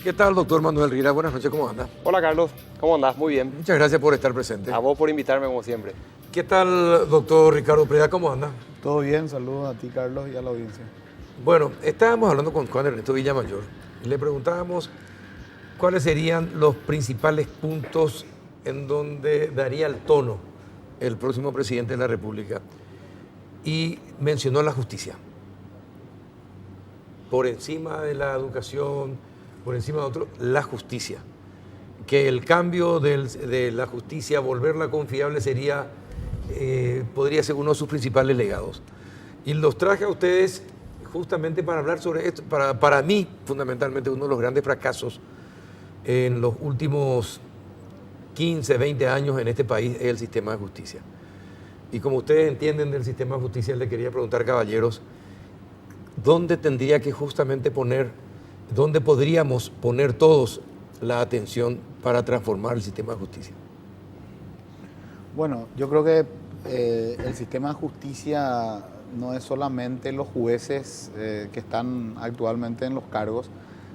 ¿Qué tal, doctor Manuel Riera? Buenas noches, ¿cómo anda? Hola Carlos, ¿cómo andás? Muy bien. Muchas gracias por estar presente. A vos por invitarme como siempre. ¿Qué tal, doctor Ricardo Preda? ¿Cómo anda? Todo bien, saludos a ti Carlos y a la audiencia. Bueno, estábamos hablando con Juan Ernesto Villamayor y le preguntábamos cuáles serían los principales puntos en donde daría el tono el próximo presidente de la República, y mencionó la justicia. Por encima de la educación, por encima de otro, la justicia. Que el cambio de la justicia, volverla confiable, podría ser uno de sus principales legados. Y los traje a ustedes justamente para hablar sobre esto. Para mí, fundamentalmente, uno de los grandes fracasos en los últimos 15, 20 años en este país es el sistema de justicia. Y como ustedes entienden del sistema de justicia, le quería preguntar, caballeros, ¿dónde tendría que justamente dónde podríamos poner todos la atención para transformar el sistema de justicia? Bueno, yo creo que el sistema de justicia no es solamente los jueces que están actualmente en los cargos,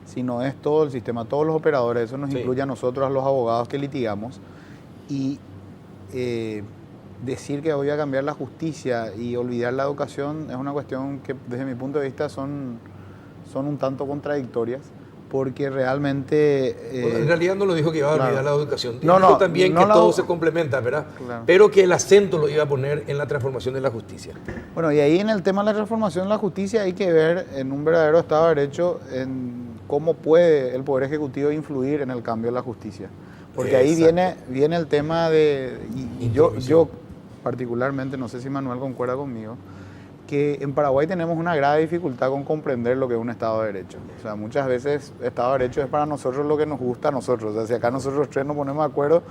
sino es todo el sistema, todos los operadores. Eso nos incluye a nosotros, a los abogados que litigamos. Y decir que voy a cambiar la justicia y olvidar la educación es una cuestión que desde mi punto de vista son un tanto contradictorias, porque realmente... Bueno, en realidad no lo dijo que iba a olvidar la educación. No, dijo también que todo se complementa, ¿verdad? Claro. Pero que el acento lo iba a poner en la transformación de la justicia. Bueno, y ahí en el tema de la transformación de la justicia hay que ver en un verdadero Estado de Derecho en cómo puede el Poder Ejecutivo influir en el cambio de la justicia. Porque ahí viene el tema de... Y yo particularmente, no sé si Manuel concuerda conmigo, que en Paraguay tenemos una grave dificultad con comprender lo que es un Estado de Derecho. O sea, muchas veces Estado de Derecho es para nosotros lo que nos gusta a nosotros. O sea, si acá nosotros tres nos ponemos de acuerdo,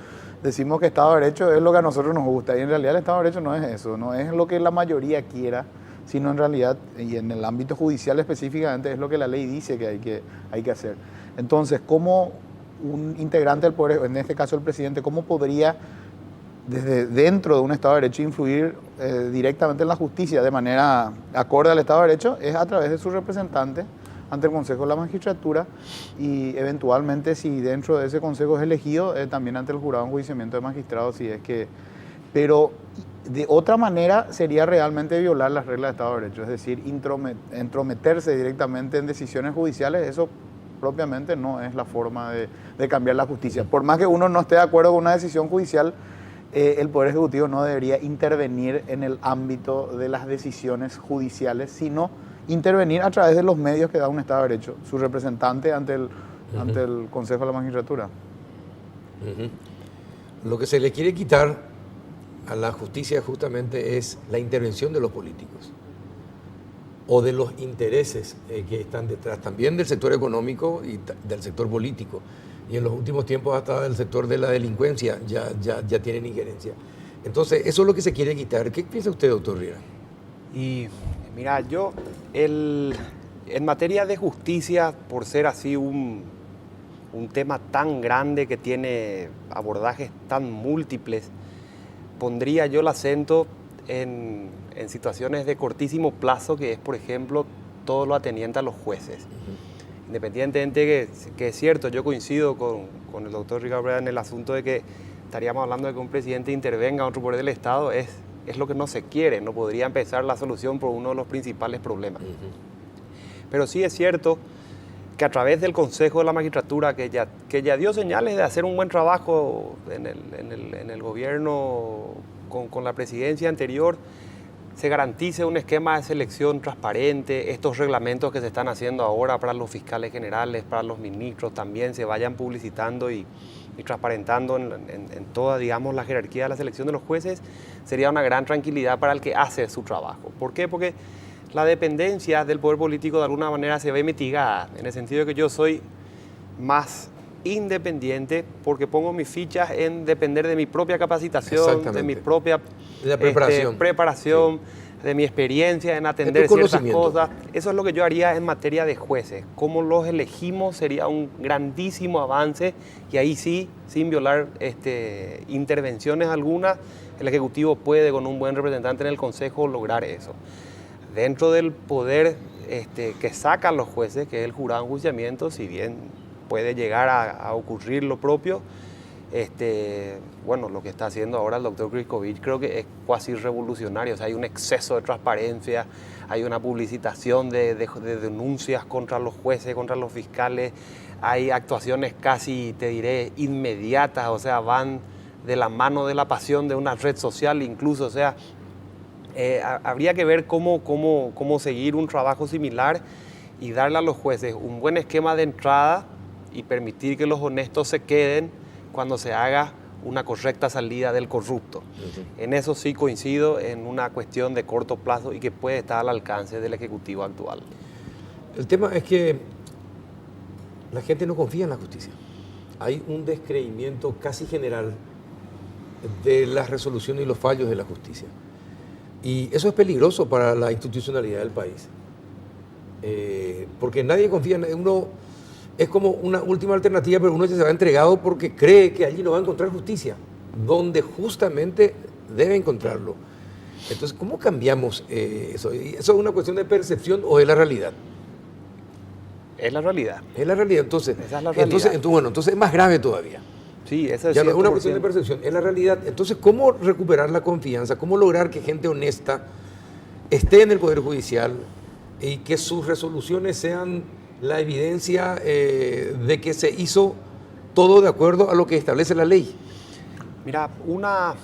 decimos que Estado de Derecho es lo que a nosotros nos gusta. Y en realidad el Estado de Derecho no es eso, no es lo que la mayoría quiera, sino en realidad, y en el ámbito judicial específicamente, es lo que la ley dice que hay que hacer. Entonces, ¿cómo un integrante del Poder, en este caso el presidente, cómo podría desde dentro de un Estado de Derecho influir directamente en la justicia de manera acorde al Estado de Derecho? Es a través de su representante ante el Consejo de la Magistratura y eventualmente, si dentro de ese Consejo es elegido, también ante el Jurado de Enjuiciamiento de Magistrados, si es que... Pero de otra manera sería realmente violar las reglas de Estado de Derecho, es decir, entrometerse directamente en decisiones judiciales. Eso propiamente no es la forma de cambiar la justicia. Por más que uno no esté de acuerdo con una decisión judicial, el Poder Ejecutivo no debería intervenir en el ámbito de las decisiones judiciales, sino intervenir a través de los medios que da un Estado de Derecho, su representante ante el Consejo de la Magistratura. Lo que se le quiere quitar a la justicia justamente es la intervención de los políticos o de los intereses que están detrás, también del sector económico y del sector político. Y en los últimos tiempos hasta el sector de la delincuencia ya tienen injerencia. Entonces, eso es lo que se quiere quitar. ¿Qué piensa usted, doctor Riera? Y mira, yo en materia de justicia, por ser así un tema tan grande que tiene abordajes tan múltiples, pondría yo el acento en situaciones de cortísimo plazo, que es, por ejemplo, todo lo atendiente a los jueces. Independientemente que es cierto, yo coincido con el doctor Ricardo Preda en el asunto de que estaríamos hablando de que un presidente intervenga a otro poder del Estado, es lo que no se quiere, no podría empezar la solución por uno de los principales problemas. Pero sí es cierto que a través del Consejo de la Magistratura, que ya dio señales de hacer un buen trabajo en el gobierno con la presidencia anterior, se garantice un esquema de selección transparente, estos reglamentos que se están haciendo ahora para los fiscales generales, para los ministros, también se vayan publicitando y transparentando en toda, digamos, la jerarquía de la selección de los jueces, sería una gran tranquilidad para el que hace su trabajo. ¿Por qué? Porque la dependencia del poder político de alguna manera se ve mitigada, en el sentido de que yo soy más independiente porque pongo mis fichas en depender de mi propia capacitación, de mi propia preparación, sí, de mi experiencia en atender ciertas cosas. Eso es lo que yo haría en materia de jueces. Cómo los elegimos sería un grandísimo avance, y ahí sí, sin violar intervenciones algunas, el Ejecutivo puede, con un buen representante en el Consejo, lograr eso. Dentro del poder que sacan los jueces, que es el jurado de enjuiciamiento, si bien puede llegar a ocurrir lo propio. Bueno, lo que está haciendo ahora el doctor Griskovic creo que es casi revolucionario. O sea, hay un exceso de transparencia, hay una publicitación de denuncias contra los jueces, contra los fiscales, hay actuaciones casi, te diré, inmediatas, o sea, van de la mano de la pasión de una red social incluso. O sea, habría que ver cómo seguir un trabajo similar y darle a los jueces un buen esquema de entrada y permitir que los honestos se queden cuando se haga una correcta salida del corrupto. Uh-huh. En eso sí coincido, en una cuestión de corto plazo y que puede estar al alcance del Ejecutivo actual. El tema es que la gente no confía en la justicia. Hay un descreimiento casi general de las resoluciones y los fallos de la justicia. Y eso es peligroso para la institucionalidad del país. Porque nadie confía en uno. Es como una última alternativa, pero uno ya se va entregado porque cree que allí no va a encontrar justicia, donde justamente debe encontrarlo. Entonces, ¿cómo cambiamos eso? ¿Eso es una cuestión de percepción o es la realidad? Es la realidad. Es la realidad, entonces. Esa es la realidad. Entonces es más grave todavía. Sí, eso es ya no es una cuestión de percepción, es la realidad. Entonces, ¿cómo recuperar la confianza? ¿Cómo lograr que gente honesta esté en el Poder Judicial y que sus resoluciones sean la evidencia de que se hizo todo de acuerdo a lo que establece la ley? Mira, una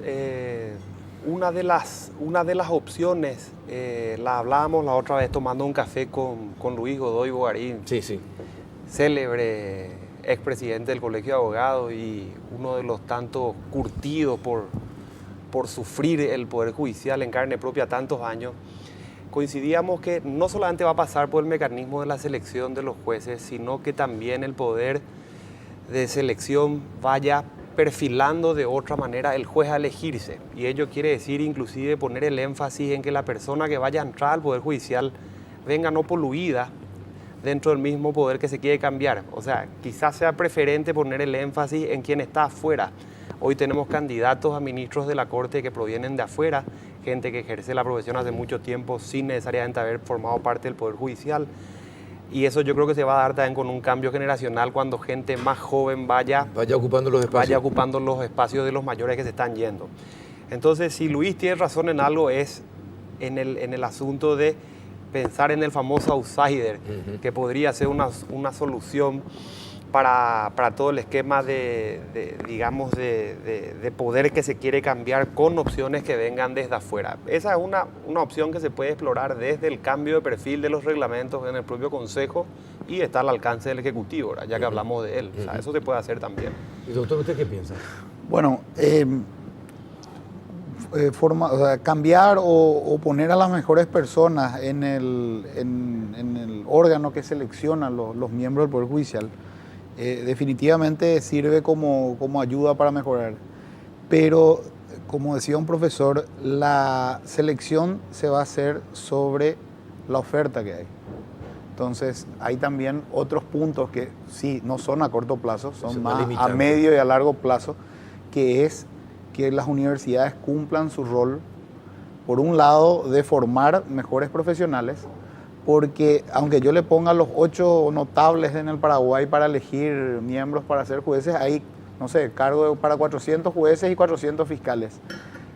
de las opciones, la hablábamos la otra vez tomando un café con Luis Godoy Bogarín, sí, sí, célebre expresidente del Colegio de Abogados y uno de los tantos curtidos por sufrir el Poder Judicial en carne propia tantos años. Coincidíamos que no solamente va a pasar por el mecanismo de la selección de los jueces, sino que también el poder de selección vaya perfilando de otra manera el juez a elegirse. Y ello quiere decir inclusive poner el énfasis en que la persona que vaya a entrar al Poder Judicial venga no poluida dentro del mismo poder que se quiere cambiar. O sea, quizás sea preferente poner el énfasis en quien está afuera. Hoy tenemos candidatos a ministros de la Corte que provienen de afuera, gente que ejerce la profesión hace mucho tiempo sin necesariamente haber formado parte del Poder Judicial. Y eso yo creo que se va a dar también con un cambio generacional cuando gente más joven vaya ocupando los espacios de los mayores que se están yendo. Entonces, si Luis tiene razón en algo, es en el asunto de pensar en el famoso outsider, que podría ser una solución para todo el esquema de poder que se quiere cambiar con opciones que vengan desde afuera. Esa es una opción que se puede explorar desde el cambio de perfil de los reglamentos en el propio Consejo y está al alcance del Ejecutivo, ¿verdad? Ya que hablamos de él. O sea, eso se puede hacer también. Y doctor, ¿usted qué piensa? Bueno, cambiar o poner a las mejores personas en el órgano que selecciona los miembros del Poder Judicial definitivamente sirve como ayuda para mejorar. Pero, como decía un profesor, la selección se va a hacer sobre la oferta que hay. Entonces, hay también otros puntos que sí, no son a corto plazo, son más a medio y a largo plazo, que es que las universidades cumplan su rol, por un lado, de formar mejores profesionales, porque aunque yo le ponga los 8 notables en el Paraguay para elegir miembros para ser jueces, hay, no sé, cargo para 400 jueces y 400 fiscales.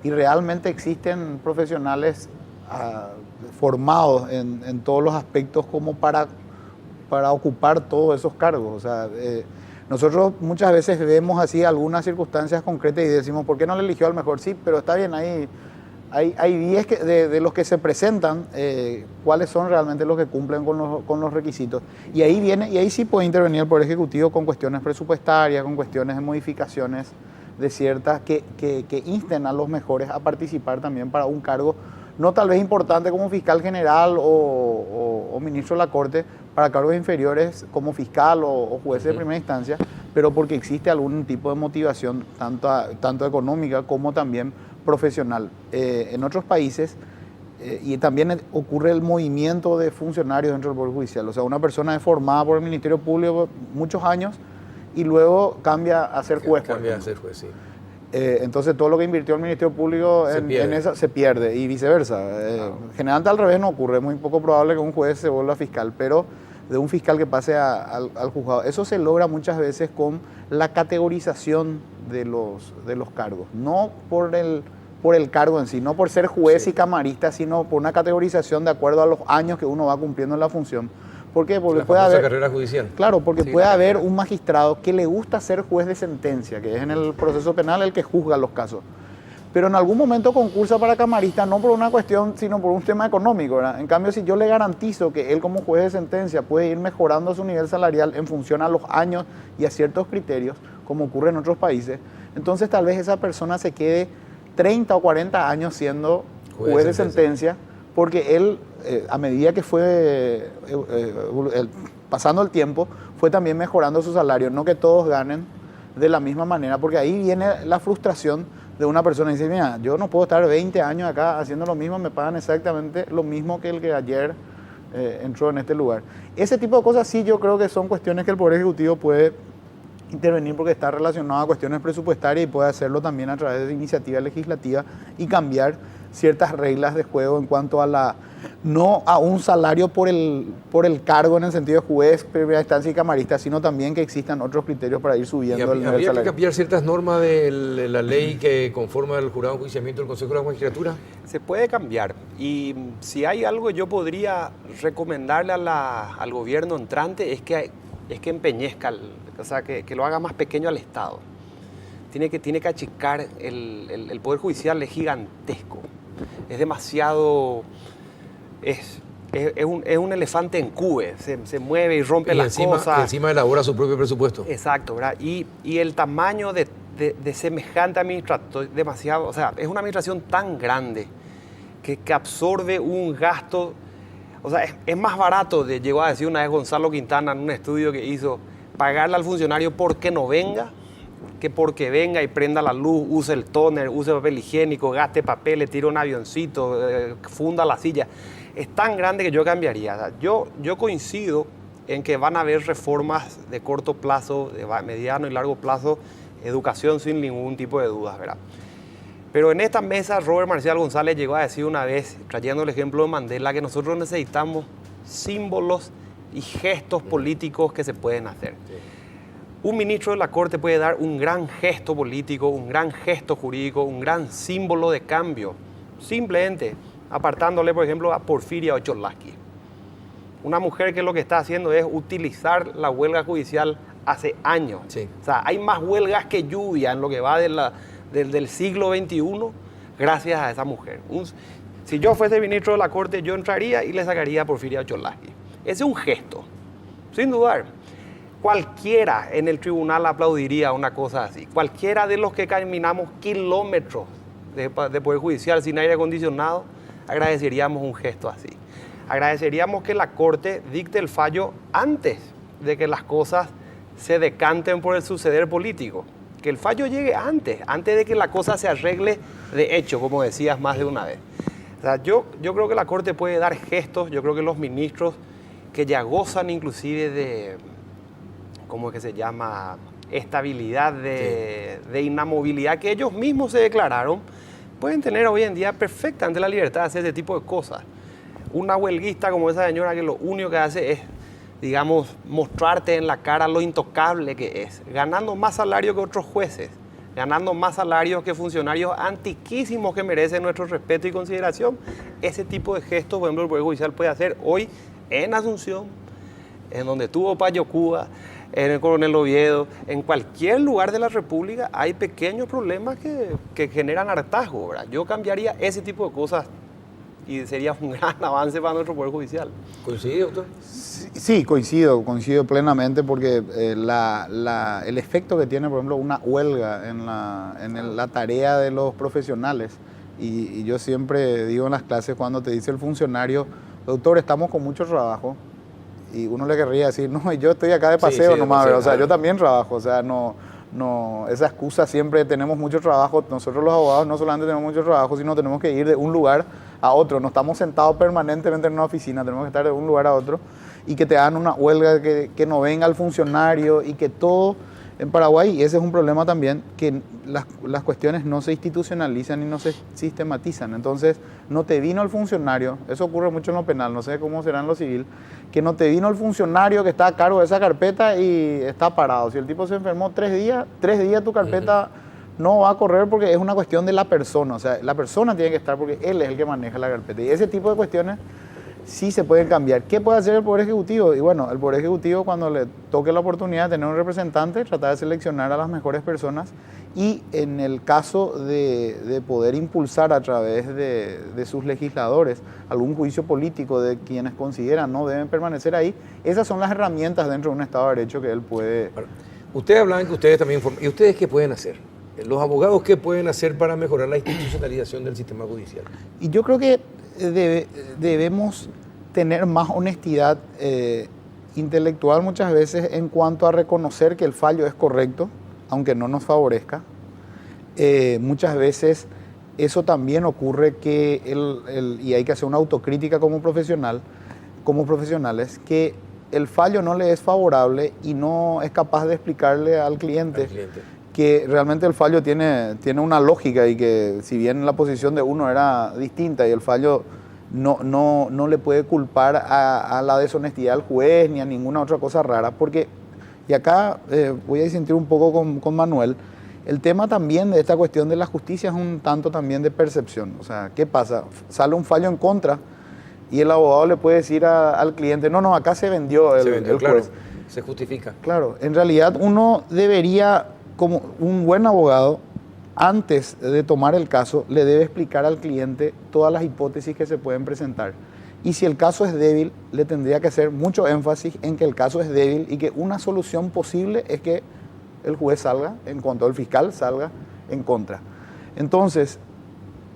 Y realmente existen profesionales formados en todos los aspectos como para ocupar todos esos cargos. O sea, nosotros muchas veces vemos así algunas circunstancias concretas y decimos, ¿por qué no le eligió al mejor? Sí, pero está bien, hay 10 de los que se presentan, cuáles son realmente los que cumplen con los requisitos. Y ahí sí puede intervenir el Poder Ejecutivo con cuestiones presupuestarias, con cuestiones de modificaciones de ciertas que insten a los mejores a participar también para un cargo, no tal vez importante como fiscal general o ministro de la Corte, para cargos inferiores como fiscal o juez de primera instancia, pero porque existe algún tipo de motivación, tanto económica como también profesional. En otros países, y también ocurre el movimiento de funcionarios dentro del Poder Judicial. O sea, una persona es formada por el Ministerio Público muchos años y luego cambia a ser juez. Cambia a ser juez, sí. Entonces todo lo que invirtió el Ministerio Público en eso se pierde y viceversa. Generalmente al revés no ocurre, es muy poco probable que un juez se vuelva fiscal, pero de un fiscal que pase al juzgado. Eso se logra muchas veces con la categorización de los cargos, no por el cargo en sí, no por ser juez y camarista, sino por una categorización de acuerdo a los años que uno va cumpliendo en la función. ¿Por qué? Porque puede haber carrera judicial. Claro, porque puede haber un magistrado que le gusta ser juez de sentencia, que es en el proceso penal el que juzga los casos. Pero en algún momento concursa para camarista, no por una cuestión, sino por un tema económico, ¿verdad? En cambio, si yo le garantizo que él como juez de sentencia puede ir mejorando su nivel salarial en función a los años y a ciertos criterios, como ocurre en otros países, entonces tal vez esa persona se quede 30 o 40 años siendo juez de sentencia, porque él, a medida que fue pasando el tiempo, fue también mejorando su salario. No que todos ganen de la misma manera, porque ahí viene la frustración de una persona que dice, mira, yo no puedo estar 20 años acá haciendo lo mismo, me pagan exactamente lo mismo que el que ayer entró en este lugar. Ese tipo de cosas sí yo creo que son cuestiones que el Poder Ejecutivo puede intervenir porque está relacionado a cuestiones presupuestarias y puede hacerlo también a través de iniciativa legislativa y cambiar ciertas reglas de juego en cuanto a no a un salario por el cargo en el sentido de juez, primera instancia y camarista, sino también que existan otros criterios para ir subiendo el nivel salarial. ¿Habría que cambiar ciertas normas de la ley que conforma el jurado de enjuiciamiento del Consejo de la Magistratura? Se puede cambiar, y si hay algo yo podría recomendarle al gobierno entrante es que empeñezca, o sea, que lo haga más pequeño al Estado. Tiene que achicar, el Poder Judicial es gigantesco, es demasiado, es un elefante en cube, se mueve y rompe las cosas. Y encima elabora su propio presupuesto. Exacto, ¿verdad? Y el tamaño de semejante administración, demasiado, o sea, es una administración tan grande que absorbe un gasto. O sea, es más barato, llegó a decir una vez Gonzalo Quintana en un estudio que hizo, pagarle al funcionario porque no venga, que porque venga y prenda la luz, use el tóner, use papel higiénico, gaste papel, le tire un avioncito, funda la silla. Es tan grande que yo cambiaría. O sea, yo coincido en que van a haber reformas de corto plazo, de mediano y largo plazo, educación sin ningún tipo de dudas, ¿verdad? Pero en esta mesa Robert Marcial González llegó a decir una vez, trayendo el ejemplo de Mandela, que nosotros necesitamos símbolos y gestos políticos que se pueden hacer. Sí. Un ministro de la Corte puede dar un gran gesto político, un gran gesto jurídico, un gran símbolo de cambio, simplemente apartándole, por ejemplo, a Porfiria Ocholasqui. Una mujer que lo que está haciendo es utilizar la huelga judicial hace años. Sí. O sea, hay más huelgas que lluvia en lo que va del siglo XXI, gracias a esa mujer. Si yo fuese ministro de la Corte, yo entraría y le sacaría a Porfiria Ocholasqui. Ese es un gesto, sin dudar. Cualquiera en el tribunal aplaudiría una cosa así. Cualquiera de los que caminamos kilómetros de Poder Judicial sin aire acondicionado, agradeceríamos un gesto así. Agradeceríamos que la Corte dicte el fallo antes de que las cosas se decanten por el suceder político. Que el fallo llegue antes de que la cosa se arregle de hecho, como decías más de una vez. O sea, yo creo que la Corte puede dar gestos, yo creo que los ministros que ya gozan inclusive de, ¿cómo es que se llama?, estabilidad, de inamovilidad, que ellos mismos se declararon, pueden tener hoy en día perfectamente la libertad de hacer ese tipo de cosas. Una huelguista como esa señora que lo único que hace es, digamos, mostrarte en la cara lo intocable que es, ganando más salario que otros jueces, ganando más salario que funcionarios antiquísimos que merecen nuestro respeto y consideración. Ese tipo de gestos, por ejemplo, el Poder Judicial puede hacer hoy en Asunción, en donde tuvo Payo Cuba, en el Coronel Oviedo, en cualquier lugar de la República hay pequeños problemas que generan hartazgo, ¿verdad? Yo cambiaría ese tipo de cosas y sería un gran avance para nuestro Poder Judicial. ¿Coincide, doctor? Sí, coincido plenamente porque el efecto que tiene, por ejemplo, una huelga en la tarea de los profesionales, y yo siempre digo en las clases cuando te dice el funcionario, doctor, estamos con mucho trabajo, y uno le querría decir, no, yo estoy acá de paseo nomás, o sea, yo también trabajo, o sea, no, esa excusa siempre, tenemos mucho trabajo, nosotros los abogados no solamente tenemos mucho trabajo, sino tenemos que ir de un lugar a otro, no estamos sentados permanentemente en una oficina, tenemos que estar de un lugar a otro, y que te hagan una huelga, que no venga el funcionario, y que todo en Paraguay, y ese es un problema también, que las cuestiones no se institucionalizan y no se sistematizan. Entonces, no te vino el funcionario, eso ocurre mucho en lo penal, no sé cómo será en lo civil, que no te vino el funcionario que está a cargo de esa carpeta y está parado. Si el tipo se enfermó 3 días tu carpeta no va a correr porque es una cuestión de la persona. O sea, la persona tiene que estar porque él es el que maneja la carpeta. Y ese tipo de cuestiones sí se pueden cambiar. ¿Qué puede hacer el Poder Ejecutivo? Y bueno, el Poder Ejecutivo, cuando le toque la oportunidad de tener un representante, tratar de seleccionar a las mejores personas y en el caso de poder impulsar a través de sus legisladores algún juicio político de quienes consideran no deben permanecer ahí, esas son las herramientas dentro de un Estado de Derecho que él puede... Bueno, ustedes hablaban que ustedes también... ¿Y ustedes qué pueden hacer? Los abogados, ¿qué pueden hacer para mejorar la institucionalización del sistema judicial? Y yo creo que debemos tener más honestidad intelectual muchas veces en cuanto a reconocer que el fallo es correcto, aunque no nos favorezca. Muchas veces eso también ocurre que y hay que hacer una autocrítica como profesionales, que el fallo no le es favorable y no es capaz de explicarle al cliente que realmente el fallo tiene una lógica y que si bien la posición de uno era distinta y el fallo no le puede culpar a la deshonestidad al juez ni a ninguna otra cosa rara, porque, y acá voy a disentir un poco con Manuel, el tema también de esta cuestión de la justicia es un tanto también de percepción. O sea, ¿qué pasa? Sale un fallo en contra y el abogado le puede decir al cliente, no, acá se vendió el juez. Claro, se justifica. Claro, en realidad uno debería, como un buen abogado, antes de tomar el caso, le debe explicar al cliente todas las hipótesis que se pueden presentar. Y si el caso es débil, le tendría que hacer mucho énfasis en que el caso es débil y que una solución posible es que el juez salga, en cuanto el fiscal salga en contra. Entonces,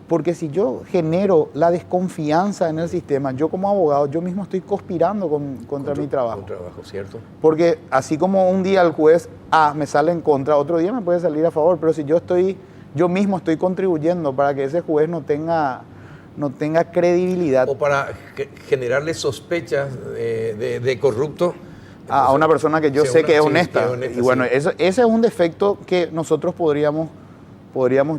porque si yo genero la desconfianza en el sistema, yo como abogado, yo mismo estoy conspirando contra mi trabajo. ¿Cierto? Porque así como un día el juez me sale en contra, otro día me puede salir a favor, pero si yo mismo estoy contribuyendo para que ese juez no tenga credibilidad. O para generarle sospechas de corrupto. A una persona que yo sé que es honesta. Y bueno, sí. ese es un defecto que nosotros podríamos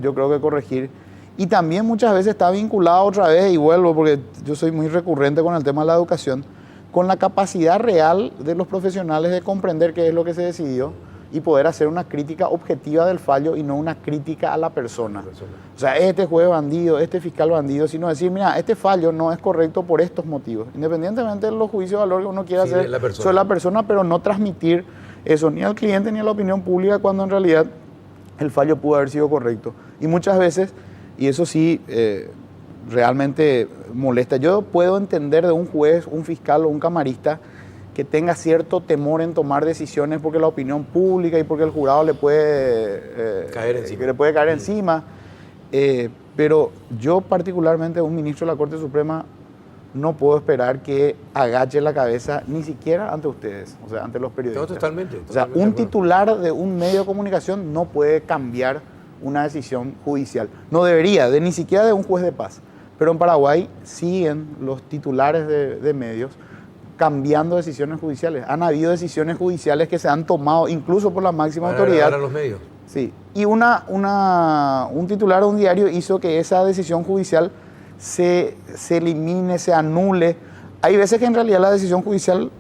yo creo que corregir. Y también muchas veces está vinculado otra vez, y vuelvo porque yo soy muy recurrente con el tema de la educación, con la capacidad real de los profesionales de comprender qué es lo que se decidió y poder hacer una crítica objetiva del fallo y no una crítica a la persona. O sea, este juez bandido, este fiscal bandido, sino decir, mira, este fallo no es correcto por estos motivos. Independientemente de los juicios de valor que uno quiera hacer sobre la persona, pero no transmitir eso ni al cliente ni a la opinión pública cuando en realidad el fallo pudo haber sido correcto. Y muchas veces, y eso sí realmente molesta, yo puedo entender de un juez, un fiscal o un camarista que tenga cierto temor en tomar decisiones porque la opinión pública y porque el jurado le puede caer encima. Pero yo particularmente, un ministro de la Corte Suprema, no puedo esperar que agache la cabeza ni siquiera ante ustedes, o sea, ante los periodistas. No, totalmente. O sea, un titular de un medio de comunicación no puede cambiar una decisión judicial. No debería, ni siquiera de un juez de paz. Pero en Paraguay siguen los titulares de medios cambiando decisiones judiciales. Han habido decisiones judiciales que se han tomado incluso por la máxima autoridad. Para los medios. Sí. Y un titular de un diario hizo que esa decisión judicial se elimine, se anule. Hay veces que en realidad la decisión judicial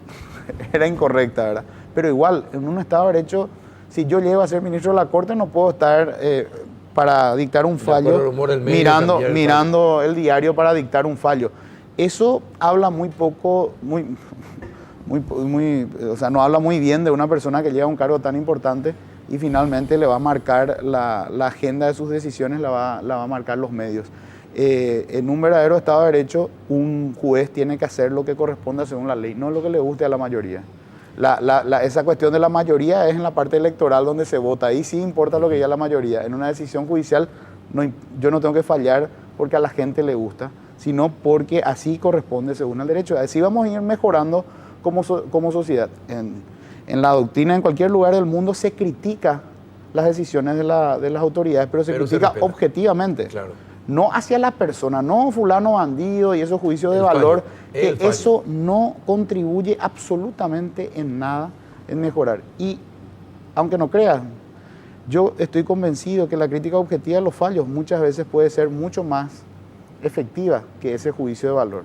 era incorrecta, ¿verdad? Pero igual, en un Estado de Derecho, si yo llego a ser ministro de la Corte, no puedo estar para dictar un fallo mirando el diario para dictar un fallo. Eso habla muy poco, o sea, no habla muy bien de una persona que llega a un cargo tan importante y finalmente le va a marcar la agenda de sus decisiones, la va a marcar los medios. En un verdadero Estado de Derecho, un juez tiene que hacer lo que corresponde según la ley, no lo que le guste a la mayoría. Esa cuestión de la mayoría es en la parte electoral donde se vota, ahí sí importa lo que diga la mayoría. En una decisión judicial yo no tengo que fallar porque a la gente le gusta, sino porque así corresponde según el derecho. Así vamos a ir mejorando como sociedad. En la doctrina, en cualquier lugar del mundo, se critica las decisiones de las autoridades, pero se critica objetivamente. Claro. No hacia la persona, no fulano bandido y esos juicios de valor, que eso no contribuye absolutamente en nada en mejorar. Y aunque no creas, yo estoy convencido que la crítica objetiva de los fallos muchas veces puede ser mucho más efectiva que ese juicio de valor.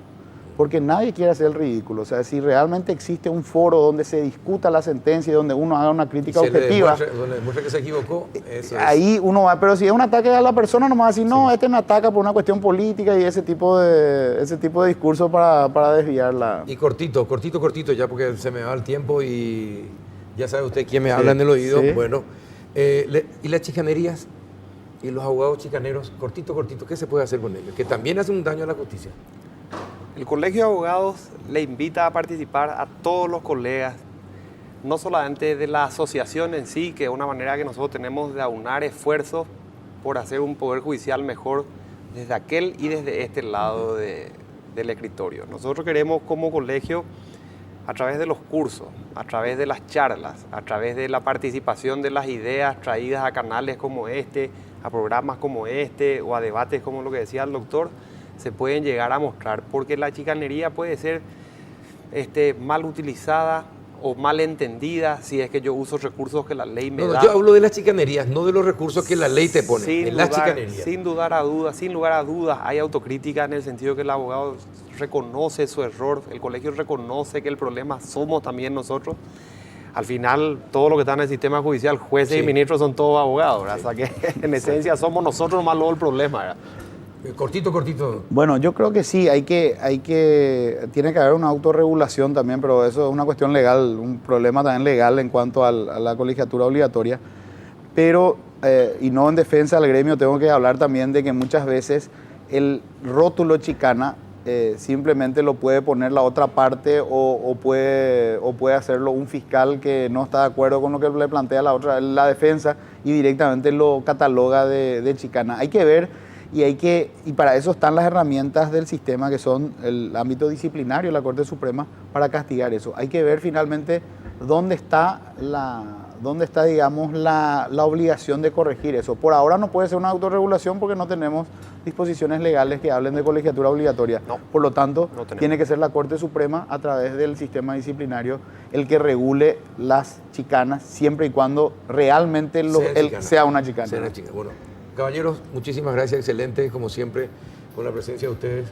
Porque nadie quiere hacer el ridículo. O sea, si realmente existe un foro donde se discuta la sentencia y donde uno haga una crítica objetiva, donde demuestra que se equivocó, eso ahí uno va. Pero si es un ataque a la persona, no va a decir, no, este me ataca por una cuestión política y ese tipo de discurso para desviarla. Y cortito, ya porque se me va el tiempo y ya sabe usted quién me habla en el oído. Sí. Bueno, y las chicanerías y los abogados chicaneros, cortito, ¿qué se puede hacer con ellos? Que también hacen un daño a la justicia. El Colegio de Abogados le invita a participar a todos los colegas, no solamente de la asociación en sí, que es una manera que nosotros tenemos de aunar esfuerzos por hacer un poder judicial mejor desde aquel y desde este lado del escritorio. Nosotros queremos como colegio, a través de los cursos, a través de las charlas, a través de la participación de las ideas traídas a canales como este, a programas como este o a debates como lo que decía el doctor, se pueden llegar a mostrar, porque la chicanería puede ser mal utilizada o mal entendida si es que yo uso recursos que la ley me da. Yo hablo de las chicanerías, no de los recursos que la ley te pone, de las chicanerías. Sin lugar a dudas, hay autocrítica en el sentido que el abogado reconoce su error, el colegio reconoce que el problema somos también nosotros. Al final, todo lo que está en el sistema judicial, jueces y ministros son todos abogados, ¿verdad? O sea que en esencia somos nosotros nomás luego el problema, ¿verdad? Cortito. Bueno, yo creo que sí, tiene que haber una autorregulación también, pero eso es una cuestión legal, un problema también legal en cuanto a la colegiatura obligatoria. Pero, y no en defensa del gremio, tengo que hablar también de que muchas veces el rótulo chicana simplemente lo puede poner la otra parte o puede hacerlo un fiscal que no está de acuerdo con lo que le plantea la defensa y directamente lo cataloga de chicana. Hay que ver. Y para eso están las herramientas del sistema, que son el ámbito disciplinario de la Corte Suprema, para castigar eso. Hay que ver finalmente dónde está, digamos, la obligación de corregir eso. Por ahora no puede ser una autorregulación porque no tenemos disposiciones legales que hablen de colegiatura obligatoria. No, por lo tanto, no tiene que ser la Corte Suprema, a través del sistema disciplinario, el que regule las chicanas, siempre y cuando realmente sea una chicana. Bueno, caballeros, muchísimas gracias, excelente, como siempre, con la presencia de ustedes.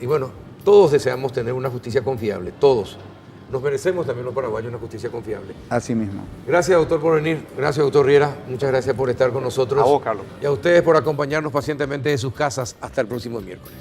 Y bueno, todos deseamos tener una justicia confiable, todos. Nos merecemos también los paraguayos una justicia confiable. Así mismo. Gracias, doctor, por venir. Gracias, doctor Riera. Muchas gracias por estar con nosotros. A vos, Carlos. Y a ustedes por acompañarnos pacientemente de sus casas. Hasta el próximo miércoles.